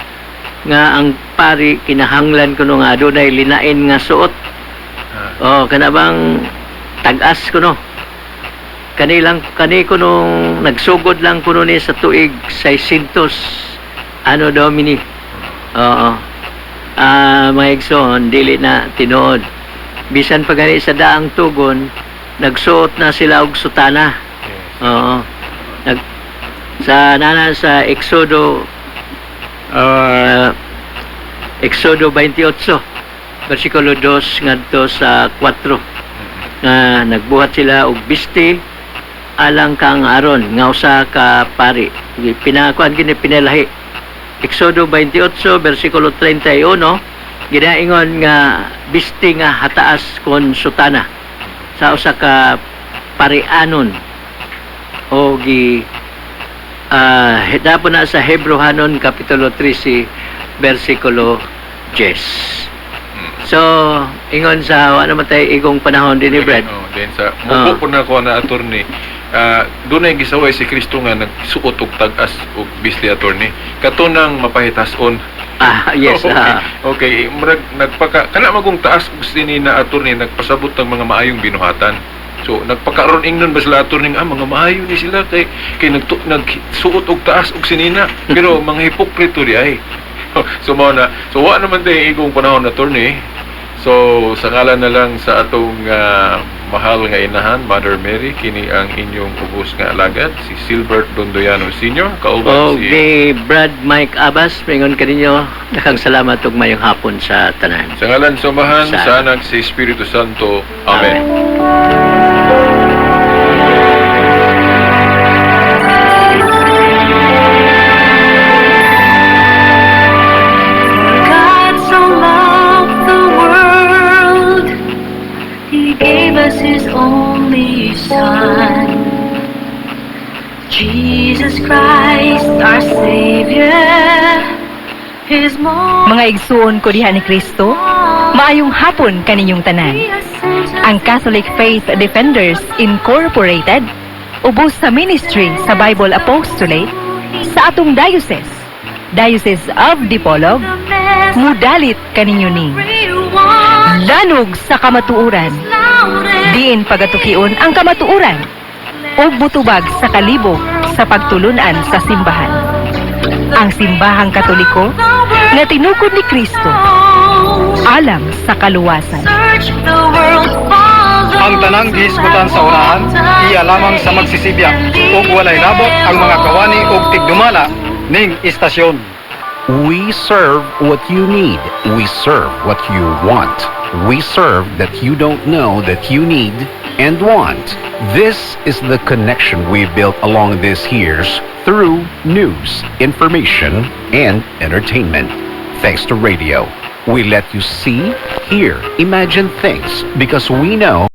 F: nga ang pari kinahanglan kuno nga adunay linain nga suot. Oh, kana bang tag-as kuno. Kani kuno nagsugod lang kuno ni sa tuig 600 ano Domini. Oo. Mga igsoon dili na tinuod. Bisan pa gani sa daang tugon, nagsuot na sila og sutana. Oo. Sa Exodo 28 bersikulo 2 ngadto sa 4 na nagbuhat sila og bisti alang kang aron nga usa ka pari. Pinakuan gini pinalahi. Exodo 28 bersikulo 31 ginaingon nga bisti nga hataas kon sutana sa usa ka parianon o dapo na sa Hebrehanon Kapitulo 13 bersikulo 10. So ingon sa ano matay igong panahon din ni Brad.
B: Then sa mubo po na ko na attorney. Dunay gisaway si Kristo nga nagsuot og tag-as og bisti attorney. Katunang mapahitason.
F: Yes.
B: Okay, kana magong taas og sinina attorney nagpasabot ng mga maayong binuhatan. So nagpakaron ingnon ba sila attorney mga maayo ni sila kay nagsuot og taas og sinina pero mga hipokrito di ay. So wa naman tayo igong panahon attorney. So sa ngalan na lang sa atong mahal nga inahan, Mother Mary, kini ang inyong ubos nga alagad, si Silbert Dondoyano Sr. Kauban
F: si Brad Mike Abbas, mingon kaninyo, dakang salamat ug mayong hapon sa tanan.
B: Sa ngalan samahan sa Anak si Espiritu Santo. Amen.
D: God so loved the world, He gave us His only Son, Jesus Christ, our Savior. His most
E: Mga igsuon ko diha ni Kristo, maayong hapon kaninyong tanan. Ang Catholic Faith Defenders Incorporated, ubos sa ministry sa Bible Apostolate, sa atong Diocese of Dipolog, mudalit kaninyo ni lanog sa kamatuuran, diin pagatukion ang kamatuuran, ug butubag sa kalibog sa pagtulunan sa simbahan. Ang simbahang Katoliko nga tinukod ni Kristo alang sa kaluwasan.
C: Ang tanang gihisgutan sa unahan, iya lamang sa magsisibya ug walay labot ang mga kawani ug tigdumala ning istasyon.
G: We serve what you need. We serve what you want. We serve that you don't know that you need and want. This is the connection we built along these years through news, information, and entertainment. Thanks to radio, we let you see, hear, imagine things because we know